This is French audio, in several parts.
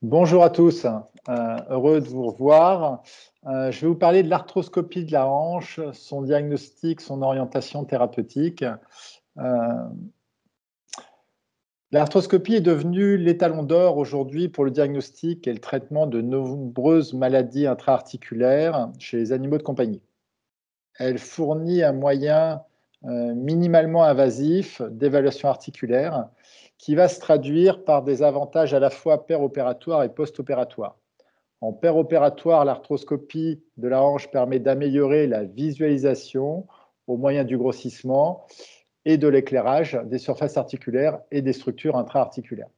Bonjour à tous, heureux de vous revoir. Je vais vous parler de l'arthroscopie de la hanche, son diagnostic, son orientation thérapeutique. L'arthroscopie est devenue l'étalon d'or aujourd'hui pour le diagnostic et le traitement de nombreuses maladies intra-articulaires chez les animaux de compagnie. Elle fournit un moyen minimalement invasif d'évaluation articulaire qui va se traduire par des avantages à la fois péropératoires et post-opératoires. En péropératoire, l'arthroscopie de la hanche permet d'améliorer la visualisation au moyen du grossissement et de l'éclairage des surfaces articulaires et des structures intra-articulaires.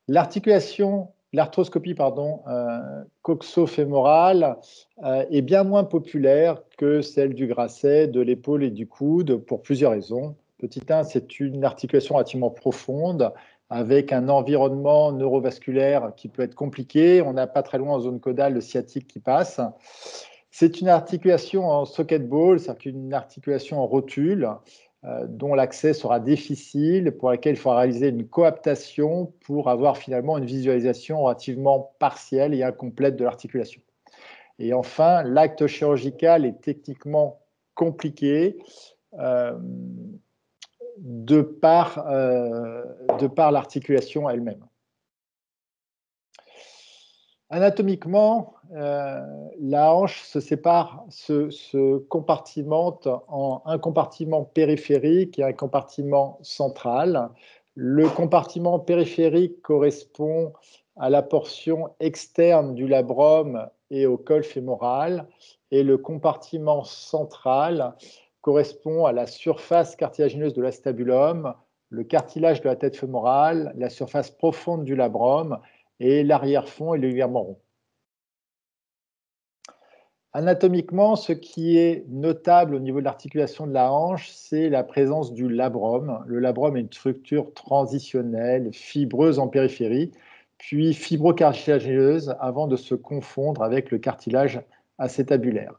L'arthroscopie coxo-fémorale est bien moins populaire que celle du grasset, de l'épaule et du coude pour plusieurs raisons. Petit 1, c'est une articulation relativement profonde avec un environnement neurovasculaire qui peut être compliqué. On n'a pas très loin en zone caudale le sciatique qui passe. C'est une articulation en socket ball, c'est-à-dire une articulation en rotule, dont l'accès sera difficile, pour laquelle il faudra réaliser une coaptation pour avoir finalement une visualisation relativement partielle et incomplète de l'articulation. Et enfin, l'acte chirurgical est techniquement compliqué de par l'articulation elle-même. Anatomiquement, la hanche se compartimente en un compartiment périphérique et un compartiment central. Le compartiment périphérique correspond à la portion externe du labrum et au col fémoral, et le compartiment central correspond à la surface cartilagineuse de l'acétabulum, le cartilage de la tête fémorale, la surface profonde du labrum, et l'arrière-fond et le ligament rond. Anatomiquement, ce qui est notable au niveau de l'articulation de la hanche, c'est la présence du labrum. Le labrum est une structure transitionnelle, fibreuse en périphérie, puis fibrocartilagineuse avant de se confondre avec le cartilage acétabulaire.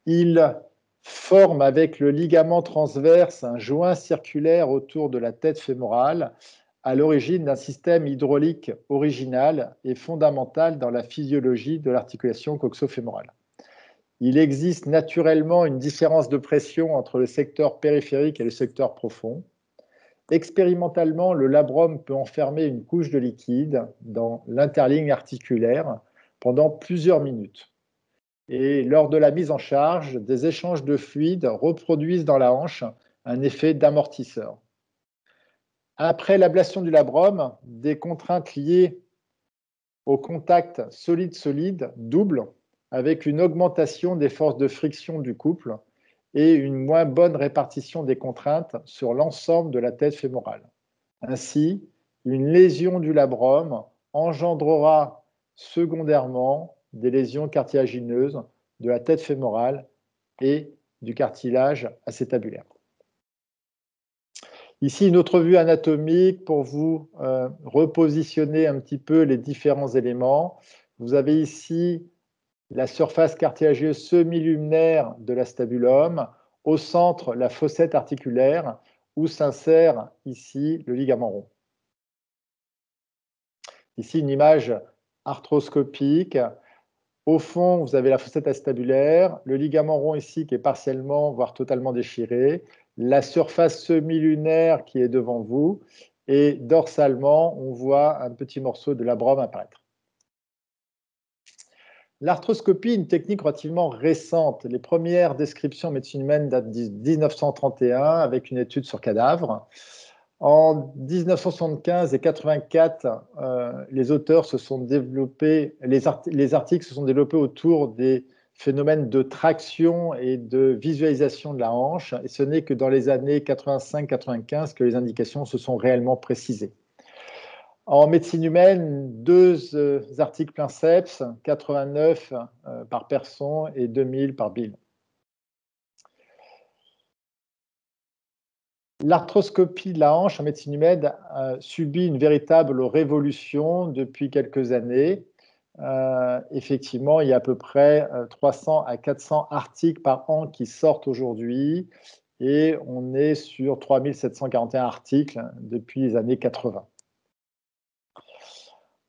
Il forme avec le ligament transverse un joint circulaire autour de la tête fémorale, à l'origine d'un système hydraulique original et fondamental dans la physiologie de l'articulation coxo-fémorale. Il existe naturellement une différence de pression entre le secteur périphérique et le secteur profond. Expérimentalement, le labrum peut enfermer une couche de liquide dans l'interligne articulaire pendant plusieurs minutes. Et lors de la mise en charge, des échanges de fluide reproduisent dans la hanche un effet d'amortisseur. Après l'ablation du labrum, des contraintes liées au contact solide-solide doublent avec une augmentation des forces de friction du couple et une moins bonne répartition des contraintes sur l'ensemble de la tête fémorale. Ainsi, une lésion du labrum engendrera secondairement des lésions cartilagineuses de la tête fémorale et du cartilage acétabulaire. Ici, une autre vue anatomique pour vous repositionner un petit peu les différents éléments. Vous avez ici la surface cartilagineuse semi-lunaire de l'acétabulum, au centre la fossette articulaire où s'insère ici le ligament rond. Ici, une image arthroscopique. Au fond, vous avez la fossette acétabulaire, le ligament rond ici qui est partiellement, voire totalement déchiré, la surface semi-lunaire qui est devant vous, et dorsalement, on voit un petit morceau de labrum apparaître. L'arthroscopie est une technique relativement récente. Les premières descriptions en médecine humaine datent de 1931 avec une étude sur cadavres. En 1975 et 84, les auteurs se sont développés, les articles se sont développés autour des phénomènes de traction et de visualisation de la hanche, et ce n'est que dans les années 85-95 que les indications se sont réellement précisées. En médecine humaine, deux articles princeps, 89 par Persson et 2000 par Bill. L'arthroscopie de la hanche en médecine humaine subit une véritable révolution depuis quelques années. Effectivement, il y a à peu près 300 à 400 articles par an qui sortent aujourd'hui et on est sur 3741 articles depuis les années 80.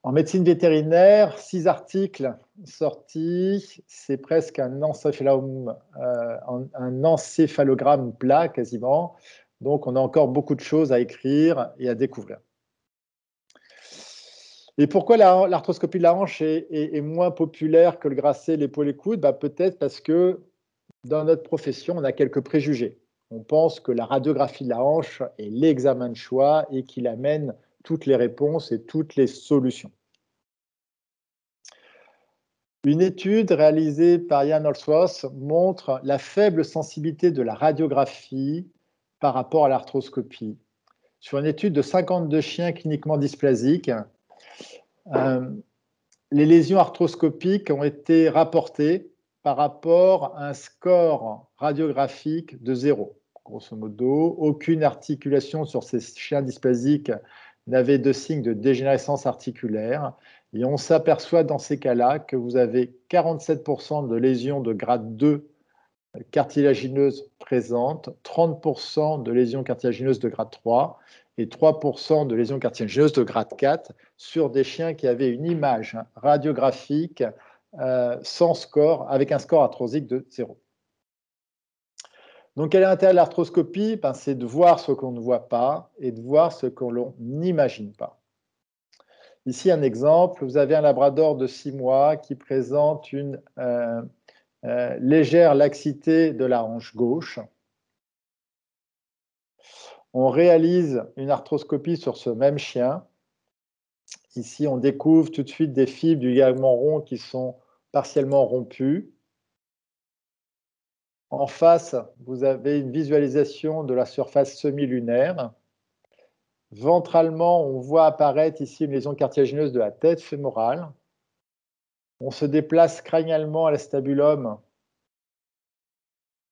En médecine vétérinaire, 6 articles sortis, c'est presque un encéphalogramme plat quasiment. Donc, on a encore beaucoup de choses à écrire et à découvrir. Et pourquoi l'arthroscopie de la hanche est moins populaire que le grasset, l'épaule et coude? Peut-être parce que dans notre profession, on a quelques préjugés. On pense que la radiographie de la hanche est l'examen de choix et qu'il amène toutes les réponses et toutes les solutions. Une étude réalisée par Ian Holdsworth montre la faible sensibilité de la radiographie par rapport à l'arthroscopie. Sur une étude de 52 chiens cliniquement dysplasiques, les lésions arthroscopiques ont été rapportées par rapport à un score radiographique de 0. Grosso modo, aucune articulation sur ces chiens dysplasiques n'avait de signe de dégénérescence articulaire. Et on s'aperçoit dans ces cas-là que vous avez 47% de lésions de grade 2 cartilagineuses présentes, 30% de lésions cartilagineuses de grade 3 et 3% de lésions cartilagineuses de grade 4 sur des chiens qui avaient une image radiographique sans score, avec un score arthrosique de 0. Donc, quel est l'intérêt de l'arthroscopie? C'est de voir ce qu'on ne voit pas et de voir ce qu'on n'imagine pas. Ici, un exemple, vous avez un labrador de 6 mois qui présente une légère laxité de la hanche gauche. On réalise une arthroscopie sur ce même chien. Ici, on découvre tout de suite des fibres du ligament rond qui sont partiellement rompues. En face, vous avez une visualisation de la surface semi-lunaire. Ventralement, on voit apparaître ici une lésion cartilagineuse de la tête fémorale. On se déplace crânialement à l'estabulum.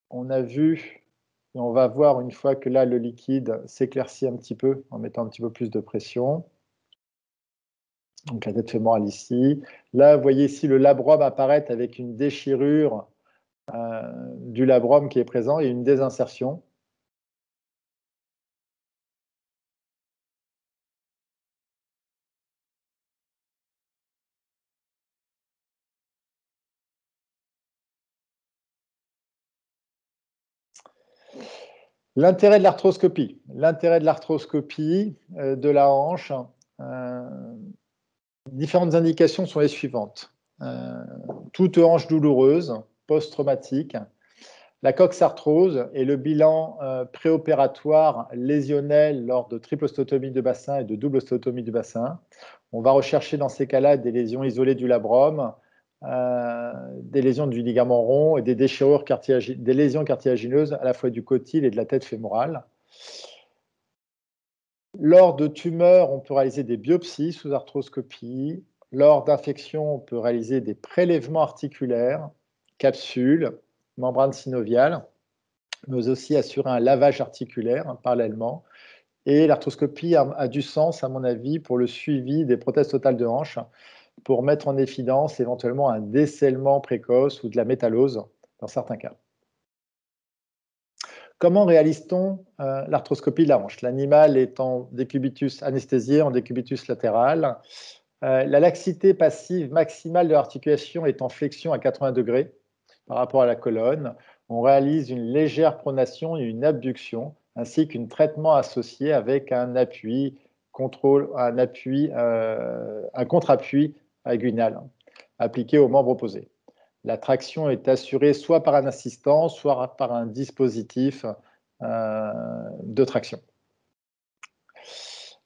On a vu, et on va voir une fois que là, le liquide s'éclaircit un petit peu en mettant un petit peu plus de pression. Donc la tête fémorale ici. Là, vous voyez ici le labrum apparaître avec une déchirure du labrum qui est présent et une désinsertion. L'intérêt de l'arthroscopie. L'intérêt de l'arthroscopie de la hanche, différentes indications sont les suivantes. Toute hanche douloureuse, post-traumatique, la coxarthrose et le bilan préopératoire lésionnel lors de triple osteotomie de bassin et de double osteotomie du bassin. On va rechercher dans ces cas-là des lésions isolées du labrum, des lésions du ligament rond et des déchirures des lésions cartilagineuses à la fois du cotyle et de la tête fémorale. Lors de tumeurs, on peut réaliser des biopsies sous arthroscopie. Lors d'infections, on peut réaliser des prélèvements articulaires, capsules, membranes synoviales, mais aussi assurer un lavage articulaire parallèlement. Et l'arthroscopie a du sens, à mon avis, pour le suivi des prothèses totales de hanche, pour mettre en évidence éventuellement un décèlement précoce ou de la métallose dans certains cas. Comment réalise-t-on l'arthroscopie de la hanche? L'animal est en décubitus anesthésié, en décubitus latéral. La laxité passive maximale de l'articulation est en flexion à 80 degrés par rapport à la colonne. On réalise une légère pronation et une abduction, ainsi qu'un traitement associé avec un contre-appui inguinal appliqué aux membres opposés. La traction est assurée soit par un assistant, soit par un dispositif de traction.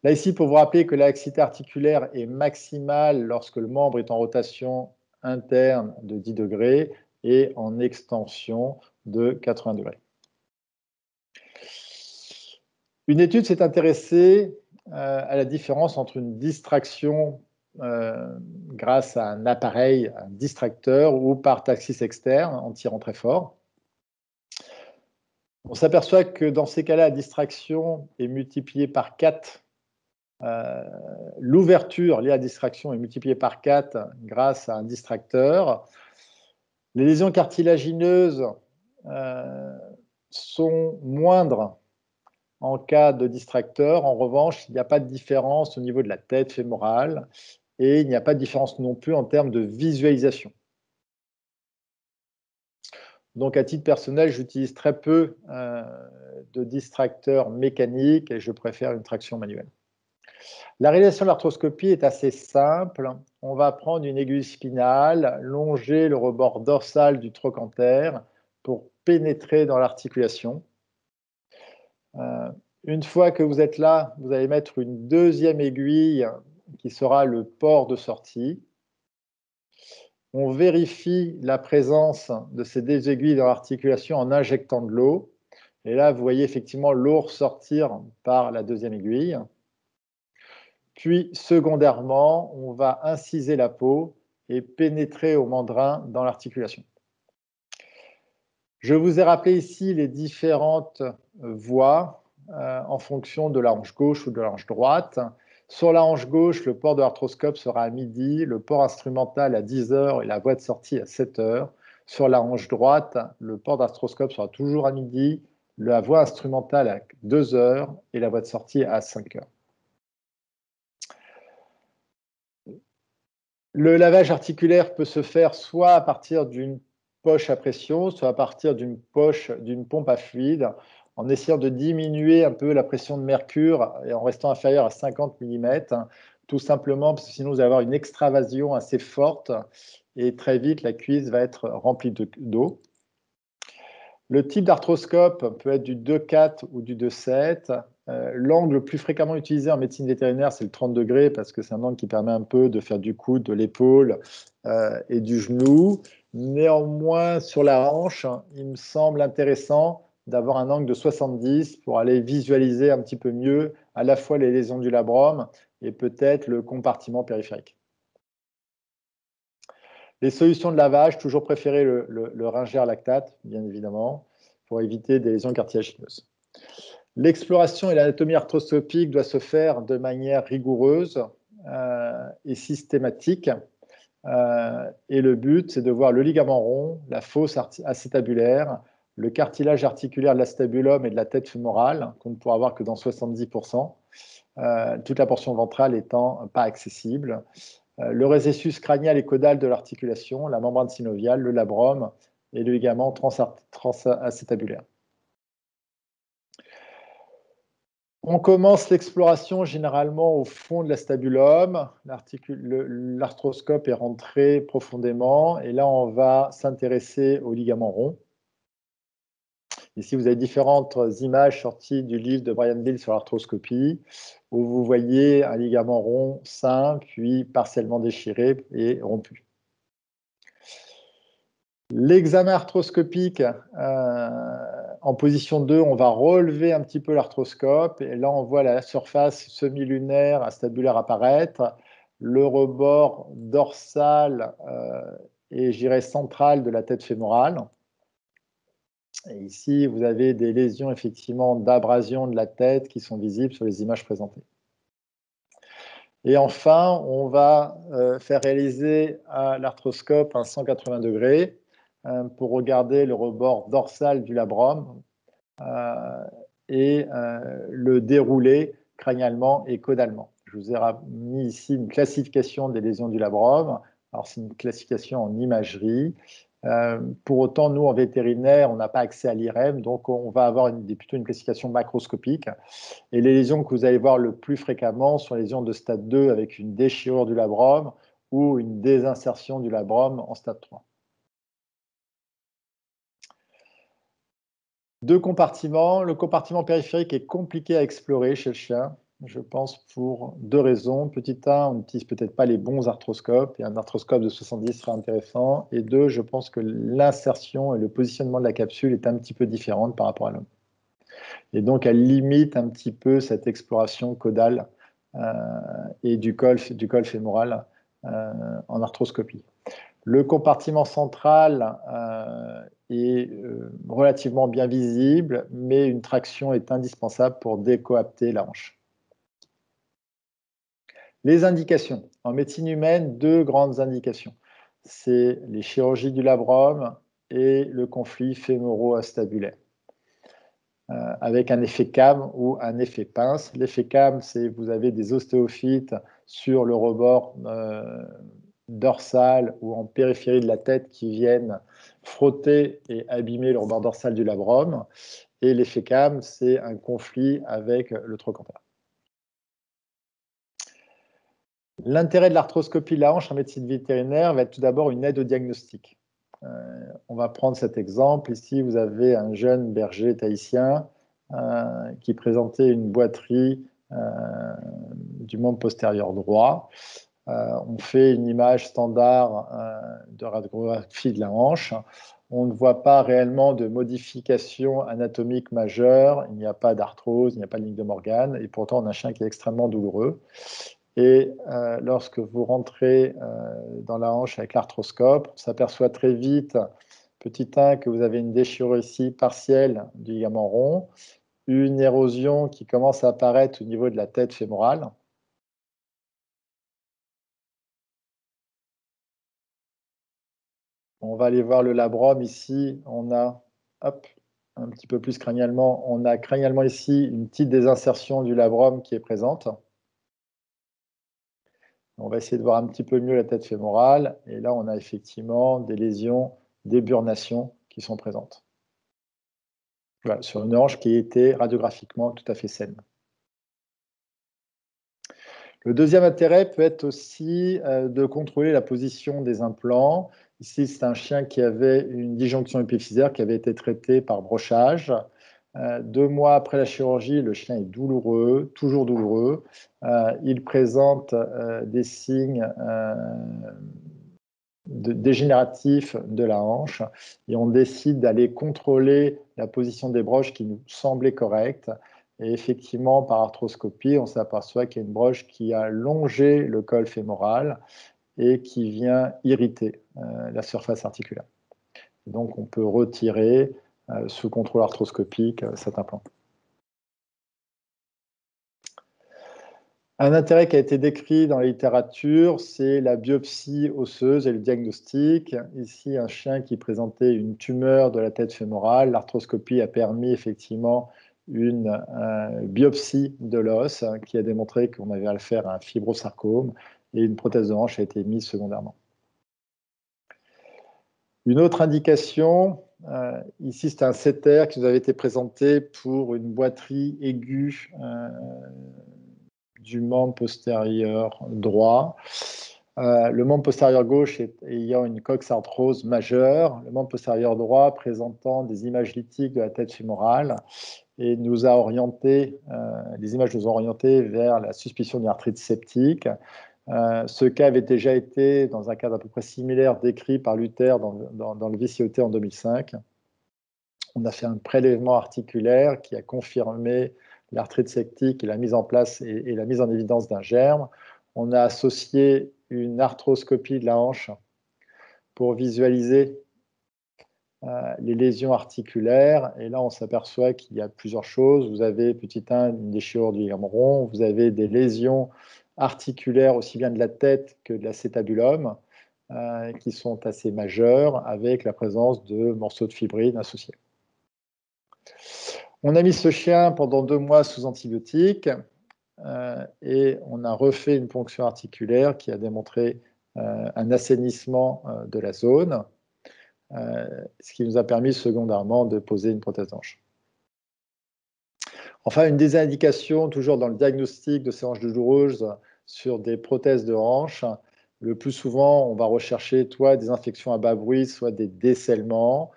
Là, ici, pour vous rappeler que la laxité articulaire est maximale lorsque le membre est en rotation interne de 10 degrés et en extension de 80 degrés. Une étude s'est intéressée à la différence entre une distraction grâce à un appareil, un distracteur, ou par taxis externe en tirant très fort. On s'aperçoit que dans ces cas-là, la distraction est multipliée par 4. L'ouverture liée à la distraction est multipliée par 4 grâce à un distracteur. Les lésions cartilagineuses sont moindres en cas de distracteur. En revanche, il n'y a pas de différence au niveau de la tête fémorale. et il n'y a pas de différence non plus en termes de visualisation. Donc, à titre personnel, j'utilise très peu de distracteurs mécaniques et je préfère une traction manuelle. La réalisation de l'arthroscopie est assez simple. On va prendre une aiguille spinale, longer le rebord dorsal du trochanter pour pénétrer dans l'articulation. Une fois que vous êtes là, vous allez mettre une deuxième aiguille qui sera le port de sortie. On vérifie la présence de ces deux aiguilles dans l'articulation en injectant de l'eau. Et là, vous voyez effectivement l'eau ressortir par la deuxième aiguille. Puis, secondairement, on va inciser la peau et pénétrer au mandrin dans l'articulation. Je vous ai rappelé ici les différentes voies en fonction de la hanche gauche ou de la hanche droite. Sur la hanche gauche, le port de l'arthroscope sera à midi, le port instrumental à 10 heures et la voie de sortie à 7 heures. Sur la hanche droite, le port d'arthroscope sera toujours à midi, la voie instrumentale à 2 heures et la voie de sortie à 5 heures. Le lavage articulaire peut se faire soit à partir d'une poche à pression, soit à partir d'une pompe à fluide, en essayant de diminuer un peu la pression de mercure et en restant inférieur à 50 mm, tout simplement parce que sinon vous allez avoir une extravasion assez forte et très vite la cuisse va être remplie d'eau. Le type d'arthroscope peut être du 2,4 ou du 2,7. L'angle le plus fréquemment utilisé en médecine vétérinaire, c'est le 30 degrés parce que c'est un angle qui permet un peu de faire du coude, de l'épaule et du genou. Néanmoins, sur la hanche, il me semble intéressant d'avoir un angle de 70 pour aller visualiser un petit peu mieux à la fois les lésions du labrum et peut-être le compartiment périphérique. Les solutions de lavage, toujours préférer le Ringer lactate, bien évidemment, pour éviter des lésions cartilagineuses. L'exploration et l'anatomie arthroscopique doit se faire de manière rigoureuse et systématique. Et le but, c'est de voir le ligament rond, la fosse acétabulaire, le cartilage articulaire de l'acétabulum et de la tête fémorale, qu'on ne pourra voir que dans 70%, toute la portion ventrale étant pas accessible. Le rhésus crânial et caudal de l'articulation, la membrane synoviale, le labrum et le ligament transacétabulaire. On commence l'exploration généralement au fond de l'acétabulum. L'arthroscope est rentré profondément et là, on va s'intéresser au ligament rond. Ici, vous avez différentes images sorties du livre de Brian Bill sur l'arthroscopie, où vous voyez un ligament rond sain, puis partiellement déchiré et rompu. L'examen arthroscopique, en position 2, on va relever un petit peu l'arthroscope, et là, on voit la surface semi-lunaire acétabulaire apparaître, le rebord dorsal et, je dirais, central de la tête fémorale. Et ici, vous avez des lésions effectivement d'abrasion de la tête qui sont visibles sur les images présentées. Et enfin, on va faire réaliser à l'arthroscope un 180 degrés pour regarder le rebord dorsal du labrum et le dérouler crânialement et caudalement. Je vous ai mis ici une classification des lésions du labrum. Alors, c'est une classification en imagerie. Pour autant, nous, en vétérinaire, on n'a pas accès à l'IRM, donc on va avoir plutôt une classification macroscopique. Et les lésions que vous allez voir le plus fréquemment sont les lésions de stade 2 avec une déchirure du labrum ou une désinsertion du labrum en stade 3. Deux compartiments. Le compartiment périphérique est compliqué à explorer chez le chien, je pense pour deux raisons. Petit 1, on n'utilise peut-être pas les bons arthroscopes, et un arthroscope de 70 sera intéressant. Et 2, je pense que l'insertion et le positionnement de la capsule est un petit peu différente par rapport à l'homme. Et donc, elle limite un petit peu cette exploration caudale et du col fémoral en arthroscopie. Le compartiment central est relativement bien visible, mais une traction est indispensable pour décoapter la hanche. Les indications. En médecine humaine, deux grandes indications. C'est les chirurgies du labrum et le conflit fémoro-acétabulaire. Avec un effet cam ou un effet pince. L'effet cam, c'est vous avez des ostéophytes sur le rebord dorsal ou en périphérie de la tête qui viennent frotter et abîmer le rebord dorsal du labrum. Et l'effet CAM, c'est un conflit avec le trochanter. L'intérêt de l'arthroscopie de la hanche en médecine vétérinaire va être tout d'abord une aide au diagnostic. On va prendre cet exemple. Ici, vous avez un jeune berger tahitien qui présentait une boiterie du membre postérieur droit. On fait une image standard de radiographie de la hanche. On ne voit pas réellement de modification anatomique majeure. Il n'y a pas d'arthrose, il n'y a pas de ligne de Morgan. Et pourtant, on a un chien qui est extrêmement douloureux. Et lorsque vous rentrez dans la hanche avec l'arthroscope, on s'aperçoit très vite, petit 1, que vous avez une déchirure ici partielle du ligament rond, une érosion qui commence à apparaître au niveau de la tête fémorale. On va aller voir le labrum ici, on a, hop, un petit peu plus crânialement, on a crânialement ici une petite désinsertion du labrum qui est présente. On va essayer de voir un petit peu mieux la tête fémorale, et là on a effectivement des lésions d'éburnation qui sont présentes. Voilà, sur une hanche qui était radiographiquement tout à fait saine. Le deuxième intérêt peut être aussi de contrôler la position des implants. Ici, c'est un chien qui avait une disjonction épiphysaire qui avait été traitée par brochage. 2 mois après la chirurgie, le chien est douloureux, toujours douloureux. Il présente des signes dégénératifs de la hanche et on décide d'aller contrôler la position des broches qui nous semblait correcte. Et effectivement, par arthroscopie, on s'aperçoit qu'il y a une broche qui a longé le col fémoral et qui vient irriter la surface articulaire. Donc, on peut retirer sous contrôle arthroscopique cet implant. Un intérêt qui a été décrit dans la littérature, c'est la biopsie osseuse et le diagnostic. Ici, un chien qui présentait une tumeur de la tête fémorale. L'arthroscopie a permis effectivement une biopsie de l'os qui a démontré qu'on avait à le faire un fibrosarcome et une prothèse de hanche a été mise secondairement. Une autre indication, ici c'est un setter qui nous avait été présenté pour une boiterie aiguë du membre postérieur droit. Le membre postérieur gauche ayant une coxarthrose majeure, le membre postérieur droit présentant des images lithiques de la tête fémorale et nous a orienté, les images nous ont orienté vers la suspicion d'une arthrite septique. Ce cas avait déjà été, dans un cadre à peu près similaire, décrit par Luther dans le VCOT en 2005. On a fait un prélèvement articulaire qui a confirmé l'arthrite septique et la mise en place et la mise en évidence d'un germe. On a associé une arthroscopie de la hanche pour visualiser les lésions articulaires. Et là, on s'aperçoit qu'il y a plusieurs choses. Vous avez, petit 1, une déchirure du ligament rond. Vous avez des lésions articulaires aussi bien de la tête que de l'acétabulum qui sont assez majeures avec la présence de morceaux de fibrine associés. On a mis ce chien pendant 2 mois sous antibiotiques et on a refait une ponction articulaire qui a démontré un assainissement de la zone, ce qui nous a permis secondairement de poser une prothèse d'hanche. Enfin, une des indications, toujours dans le diagnostic de ces hanches douloureuses sur des prothèses de hanche, le plus souvent, on va rechercher soit des infections à bas bruit, soit des décellements.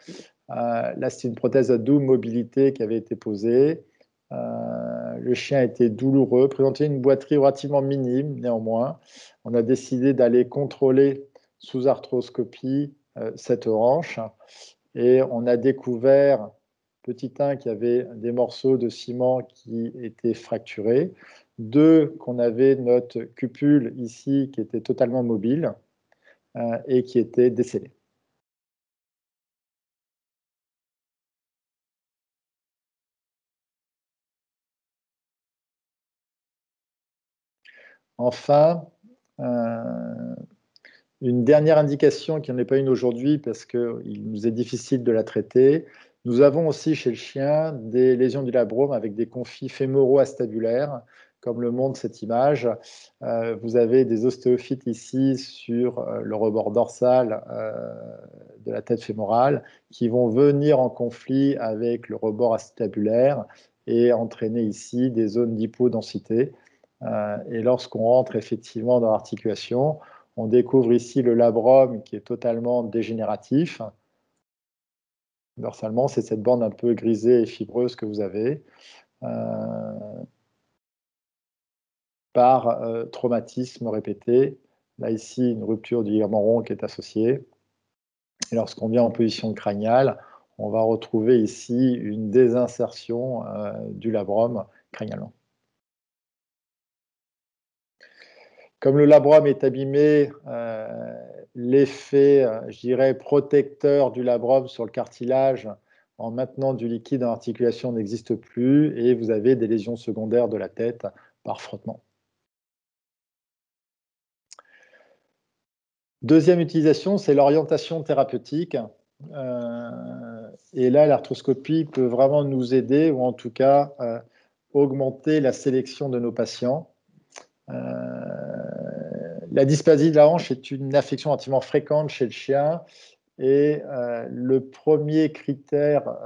Là, c'est une prothèse à double mobilité qui avait été posée. Le chien était douloureux, présentait une boiterie relativement minime, néanmoins. On a décidé d'aller contrôler sous arthroscopie cette hanche et on a découvert, petit 1, qu'il y avait des morceaux de ciment qui étaient fracturés, 2, qu'on avait notre cupule ici qui était totalement mobile et qui était décellée. Enfin, une dernière indication qui n'en est pas une aujourd'hui parce qu'il nous est difficile de la traiter. Nous avons aussi chez le chien des lésions du labrum avec des conflits fémoro-acétabulaires comme le montre cette image. Vous avez des ostéophytes ici sur le rebord dorsal de la tête fémorale qui vont venir en conflit avec le rebord acétabulaire et entraîner ici des zones d'hypodensité. Et lorsqu'on rentre effectivement dans l'articulation, on découvre ici le labrum qui est totalement dégénératif. Dorsalement, c'est cette bande un peu grisée et fibreuse que vous avez. Par traumatisme répété. Là, ici, une rupture du ligament rond qui est associée. Et lorsqu'on vient en position crâniale, on va retrouver ici une désinsertion du labrum crânien. Comme le labrum est abîmé, l'effet, je dirais, protecteur du labrum sur le cartilage en maintenant du liquide en articulation n'existe plus et vous avez des lésions secondaires de la tête par frottement. Deuxième utilisation, c'est l'orientation thérapeutique. Et là, l'arthroscopie peut vraiment nous aider, ou en tout cas augmenter la sélection de nos patients. La dysplasie de la hanche est une affection relativement fréquente chez le chien. Et le premier critère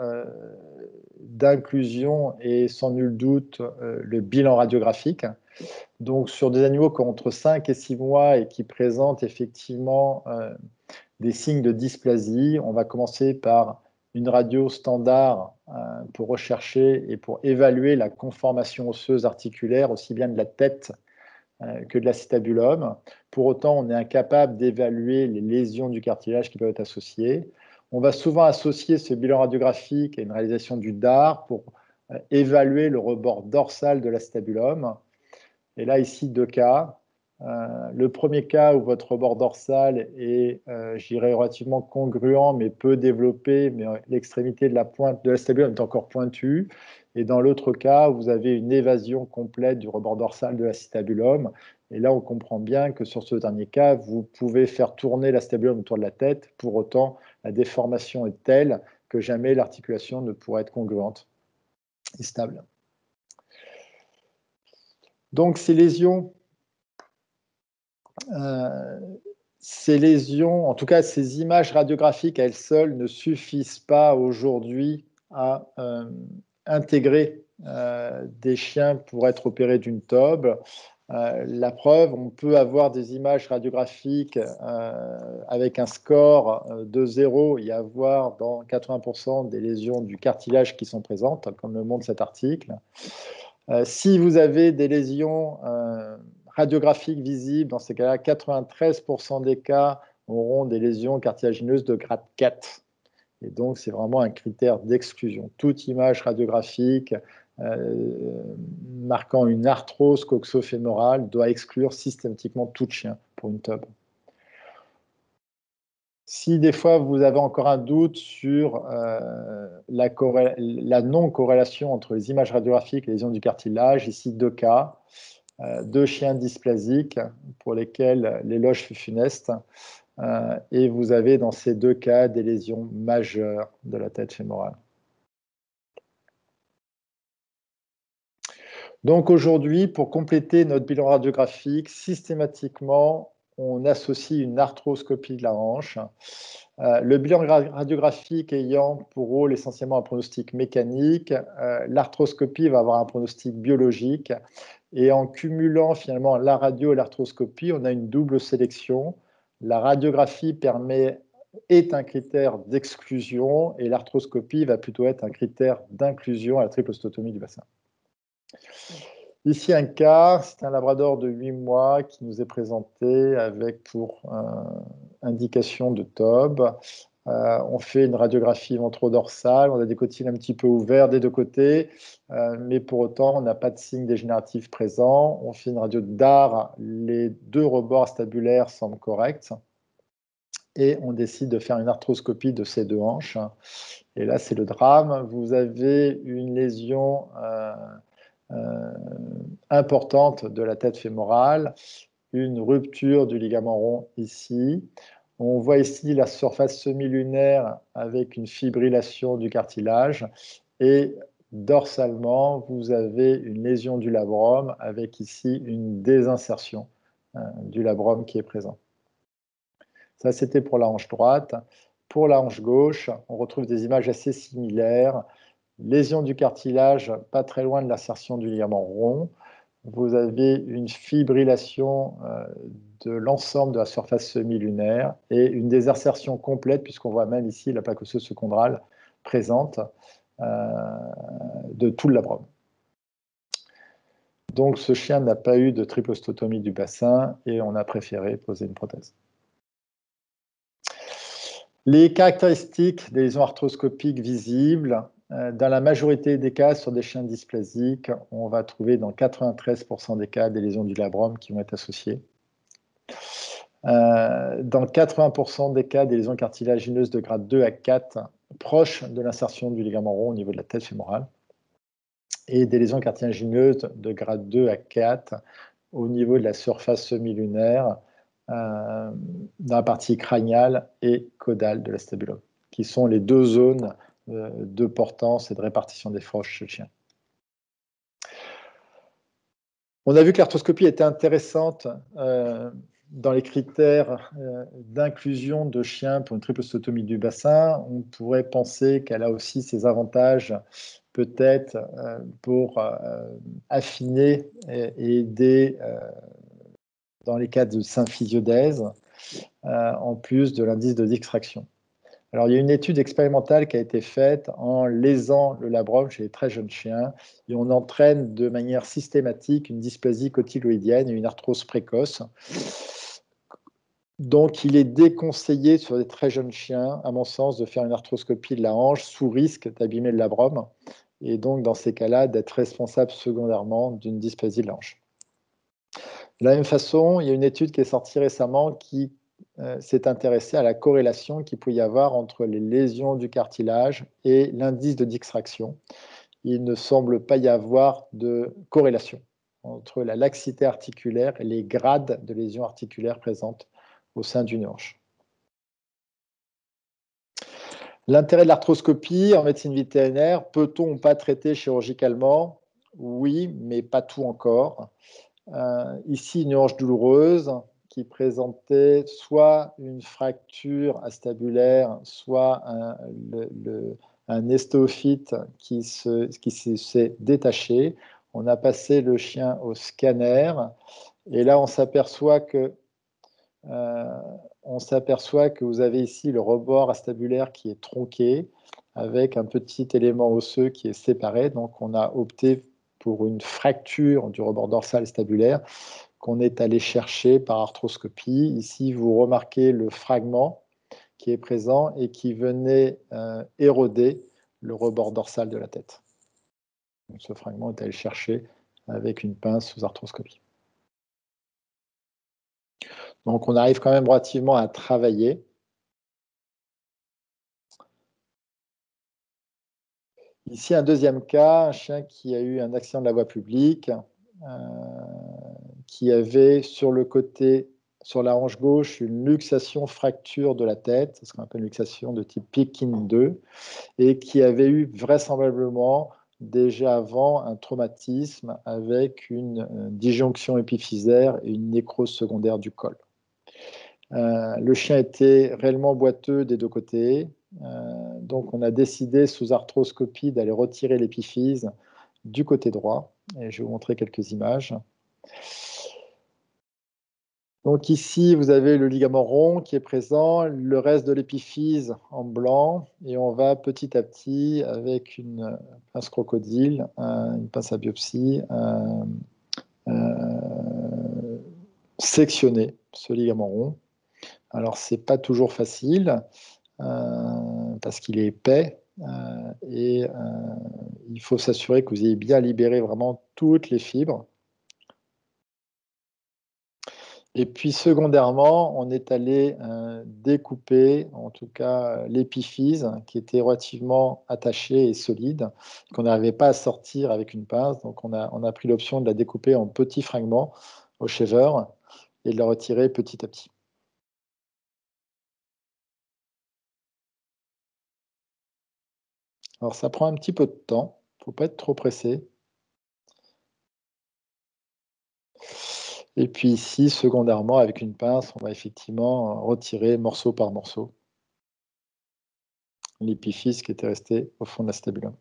d'inclusion est sans nul doute le bilan radiographique. Donc, sur des animaux qui ont entre 5 et 6 mois et qui présentent effectivement des signes de dysplasie, on va commencer par une radio standard pour rechercher et pour évaluer la conformation osseuse articulaire, aussi bien de la tête que de l'acétabulum. Pour autant, on est incapable d'évaluer les lésions du cartilage qui peuvent être associées. On va souvent associer ce bilan radiographique à une réalisation du DAR pour évaluer le rebord dorsal de l'acétabulum. Et là, ici, deux cas. Le premier cas où votre rebord dorsal est, je dirais, relativement congruent, mais peu développé, mais l'extrémité de la pointe de l'acétabulum est encore pointue. Et dans l'autre cas, vous avez une évasion complète du rebord dorsal de l'acétabulum. Et là, on comprend bien que sur ce dernier cas, vous pouvez faire tourner l'acétabulum autour de la tête. Pour autant, la déformation est telle que jamais l'articulation ne pourra être congruente et stable. Donc, ces lésions, en tout cas ces images radiographiques à elles seules ne suffisent pas aujourd'hui à intégrer des chiens pour être opérés d'une TOB. La preuve, on peut avoir des images radiographiques avec un score de 0 et avoir dans 80% des lésions du cartilage qui sont présentes, comme le montre cet article. Si vous avez des lésions radiographiques visibles, dans ces cas-là, 93% des cas auront des lésions cartilagineuses de grade 4. Et donc, c'est vraiment un critère d'exclusion. Toute image radiographique marquant une arthrose coxo-fémorale doit exclure systématiquement tout chien pour une TOB. Si des fois vous avez encore un doute sur la non-corrélation entre les images radiographiques et les lésions du cartilage, ici deux cas, deux chiens dysplasiques pour lesquels l'éloge fut funeste, et vous avez dans ces deux cas des lésions majeures de la tête fémorale. Donc aujourd'hui, pour compléter notre bilan radiographique, systématiquement, on associe une arthroscopie de la hanche. Le bilan radiographique ayant pour rôle essentiellement un pronostic mécanique, l'arthroscopie va avoir un pronostic biologique. Et en cumulant finalement la radio et l'arthroscopie, on a une double sélection. La radiographie est un critère d'exclusion et l'arthroscopie va plutôt être un critère d'inclusion à la triple osteotomie du bassin. Ici un cas, c'est un labrador de 8 mois qui nous est présenté avec pour indication de TOB. On fait une radiographie ventrodorsale, on a des cotyles un petit peu ouverts des deux côtés, mais pour autant, on n'a pas de signe dégénératif présent. On fait une radio de DAR, les deux rebords stabulaires semblent corrects, et on décide de faire une arthroscopie de ces deux hanches. Et là, c'est le drame. Vous avez une lésion importante de la tête fémorale, une rupture du ligament rond ici. On voit ici la surface semi-lunaire avec une fibrillation du cartilage et dorsalement, vous avez une lésion du labrum avec ici une désinsertion du labrum qui est présent. Ça, c'était pour la hanche droite. Pour la hanche gauche, on retrouve des images assez similaires. Lésion du cartilage, pas très loin de l'insertion du ligament rond. Vous avez une fibrillation de l'ensemble de la surface semi-lunaire et une désinsertion complète, puisqu'on voit même ici la plaque osseuse secondrale présente de tout le labrum. Donc ce chien n'a pas eu de triple osteotomie du bassin et on a préféré poser une prothèse. Les caractéristiques des lésions arthroscopiques visibles, dans la majorité des cas sur des chiens dysplasiques, on va trouver dans 93% des cas des lésions du labrum qui vont être associées. Dans 80% des cas, des lésions cartilagineuses de grade 2 à 4 proches de l'insertion du ligament rond au niveau de la tête fémorale et des lésions cartilagineuses de grade 2 à 4 au niveau de la surface semi-lunaire dans la partie crâniale et caudale de l'acétabulum, qui sont les deux zones de portance et de répartition des froches chez le chien. On a vu que l'arthroscopie était intéressante dans les critères d'inclusion de chiens pour une triple osteotomie du bassin. On pourrait penser qu'elle a aussi ses avantages, peut-être pour affiner et aider dans les cas de symphysiodèse, en plus de l'indice de distraction. Alors, il y a une étude expérimentale qui a été faite en lésant le labrum chez les très jeunes chiens et on entraîne de manière systématique une dysplasie cotyloïdienne et une arthrose précoce. Donc, il est déconseillé sur les très jeunes chiens, à mon sens, de faire une arthroscopie de la hanche sous risque d'abîmer le labrum et donc, dans ces cas-là, d'être responsable secondairement d'une dysplasie de la hanche. De la même façon, il y a une étude qui est sortie récemment qui s'est intéressée à la corrélation qu'il peut y avoir entre les lésions du cartilage et l'indice de distraction. Il ne semble pas y avoir de corrélation entre la laxité articulaire et les grades de lésions articulaires présentes au sein d'une hanche. L'intérêt de l'arthroscopie en médecine vétérinaire, peut-on ou pas traiter chirurgicalement? Oui, mais pas tout encore. Ici, une hanche douloureuse qui présentait soit une fracture acétabulaire, soit un estéophyte qui s'est détaché. On a passé le chien au scanner et là, on s'aperçoit que vous avez ici le rebord acétabulaire qui est tronqué avec un petit élément osseux qui est séparé. Donc, on a opté pour une fracture du rebord dorsal acétabulaire qu'on est allé chercher par arthroscopie. Ici, vous remarquez le fragment qui est présent et qui venait éroder le rebord dorsal de la tête. Donc, ce fragment est allé chercher avec une pince sous arthroscopie. Donc, on arrive quand même relativement à travailler. Ici, un deuxième cas, un chien qui a eu un accident de la voie publique, qui avait sur le côté, sur la hanche gauche, une luxation fracture de la tête, ce qu'on appelle une luxation de type Pekin 2, et qui avait eu vraisemblablement déjà avant un traumatisme avec une disjonction épiphysaire et une nécrose secondaire du col. Le chien était réellement boiteux des deux côtés, donc on a décidé sous arthroscopie d'aller retirer l'épiphyse du côté droit, et je vais vous montrer quelques images. Donc ici, vous avez le ligament rond qui est présent, le reste de l'épiphyse en blanc, et on va petit à petit, avec une pince crocodile, une pince à biopsie, sectionner ce ligament rond. Alors, ce n'est pas toujours facile, parce qu'il est épais, et il faut s'assurer que vous ayez bien libéré vraiment toutes les fibres. Et puis secondairement, on est allé découper, en tout cas l'épiphyse, qui était relativement attachée et solide, qu'on n'arrivait pas à sortir avec une pince. Donc on a pris l'option de la découper en petits fragments au shaver et de la retirer petit à petit. Alors ça prend un petit peu de temps. Il ne faut pas être trop pressé. Et puis ici, secondairement, avec une pince, on va effectivement retirer morceau par morceau l'épiphyse qui était resté au fond de l'acétabulum.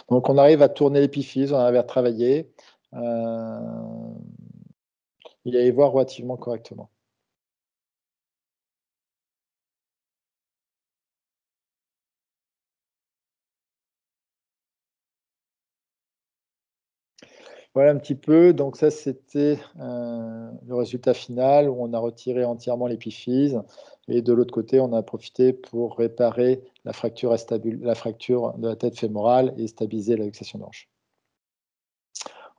Donc on arrive à tourner l'épiphyse, on arrive à travailler et à y voir relativement correctement. Voilà un petit peu, donc ça c'était, le résultat final où on a retiré entièrement l'épiphyse et de l'autre côté, on a profité pour réparer la fracture de la tête fémorale et stabiliser la luxation de hanche.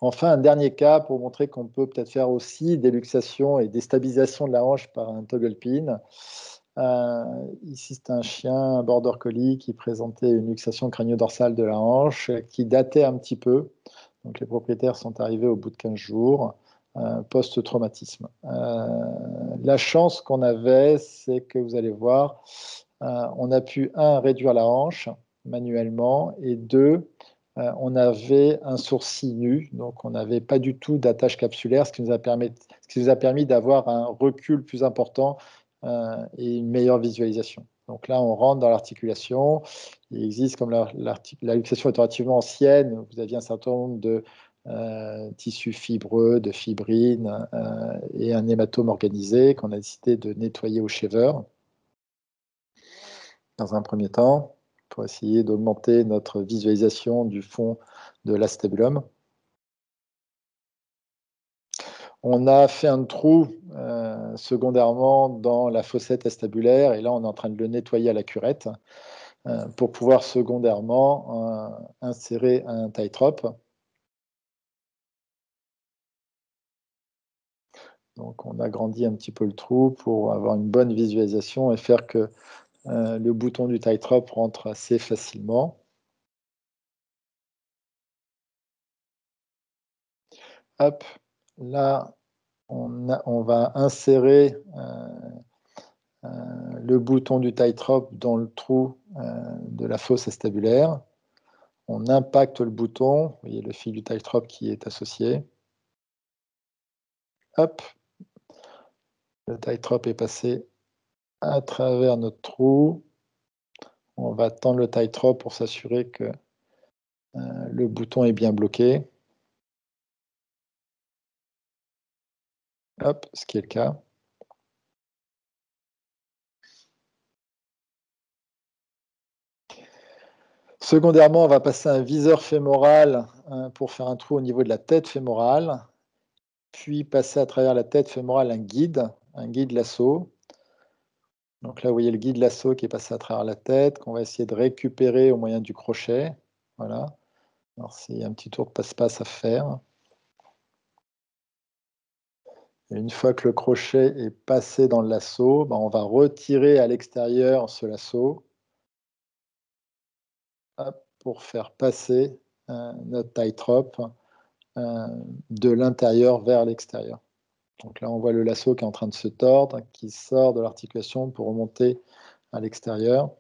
Enfin, un dernier cas pour montrer qu'on peut peut-être faire aussi des luxations et des stabilisations de la hanche par un toggle pin. Ici, c'est un chien, un border collie qui présentait une luxation crânio-dorsale de la hanche qui datait un petit peu. Donc les propriétaires sont arrivés au bout de 15 jours, post-traumatisme. La chance qu'on avait, c'est que vous allez voir, on a pu, un, réduire la hanche manuellement, et deux, on avait un sourcil nu, donc on n'avait pas du tout d'attache capsulaire, ce qui nous a permis d'avoir un recul plus important et une meilleure visualisation. Donc là, on rentre dans l'articulation. Il existe, comme la luxation est relativement ancienne, vous aviez un certain nombre de tissus fibreux, de fibrines et un hématome organisé qu'on a décidé de nettoyer au shaver dans un premier temps pour essayer d'augmenter notre visualisation du fond de l'acétabulum. On a fait un trou secondairement dans la fossette acétabulaire et là on est en train de le nettoyer à la curette pour pouvoir secondairement insérer un tightrope. Donc on agrandit un petit peu le trou pour avoir une bonne visualisation et faire que le bouton du tightrope rentre assez facilement. Hop, là on va insérer le bouton du tightrope dans le trou de la fosse acétabulaire. On impacte le bouton, vous voyez le fil du tightrope qui est associé. Hop, le tightrope est passé à travers notre trou. On va tendre le tightrope pour s'assurer que le bouton est bien bloqué. Hop, ce qui est le cas. Secondairement, on va passer un viseur fémoral pour faire un trou au niveau de la tête fémorale, puis passer à travers la tête fémorale un guide lasso. Donc là, vous voyez le guide lasso qui est passé à travers la tête, qu'on va essayer de récupérer au moyen du crochet. Voilà. Alors, c'est un petit tour de passe-passe à faire. Et une fois que le crochet est passé dans le lasso, ben, on va retirer à l'extérieur ce lasso pour faire passer notre tightrope de l'intérieur vers l'extérieur. Donc là, on voit le lasso qui est en train de se tordre, qui sort de l'articulation pour remonter à l'extérieur.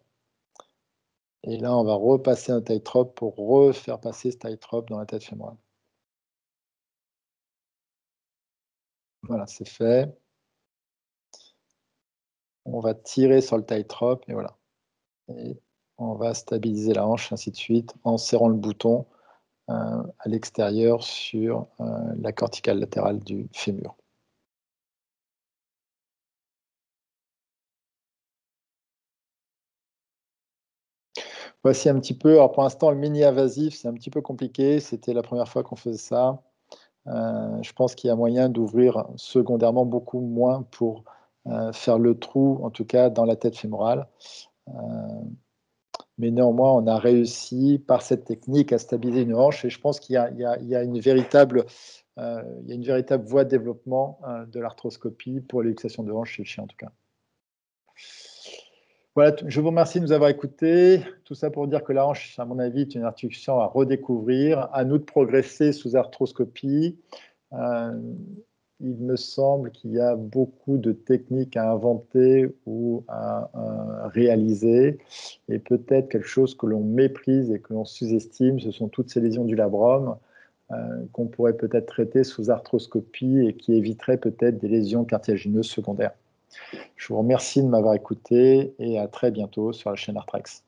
Et là, on va repasser un tightrope pour refaire passer ce tightrope dans la tête fémorale. Voilà, c'est fait. On va tirer sur le tightrope et voilà. Et on va stabiliser la hanche, ainsi de suite, en serrant le bouton à l'extérieur sur la corticale latérale du fémur. Voici un petit peu, alors pour l'instant, le mini-invasif, c'est un petit peu compliqué. C'était la première fois qu'on faisait ça. Je pense qu'il y a moyen d'ouvrir secondairement beaucoup moins pour faire le trou, en tout cas dans la tête fémorale. Mais néanmoins, on a réussi par cette technique à stabiliser une hanche et je pense qu'il y a une véritable voie de développement de l'arthroscopie pour les luxations de hanche chez le chien en tout cas. Voilà, je vous remercie de nous avoir écoutés. Tout ça pour dire que la hanche, à mon avis, est une articulation à redécouvrir. À nous de progresser sous arthroscopie. il me semble qu'il y a beaucoup de techniques à inventer ou à réaliser, et peut-être quelque chose que l'on méprise et que l'on sous-estime, ce sont toutes ces lésions du labrum qu'on pourrait peut-être traiter sous arthroscopie et qui éviteraient peut-être des lésions cartilagineuses secondaires. Je vous remercie de m'avoir écouté et à très bientôt sur la chaîne Arthrex.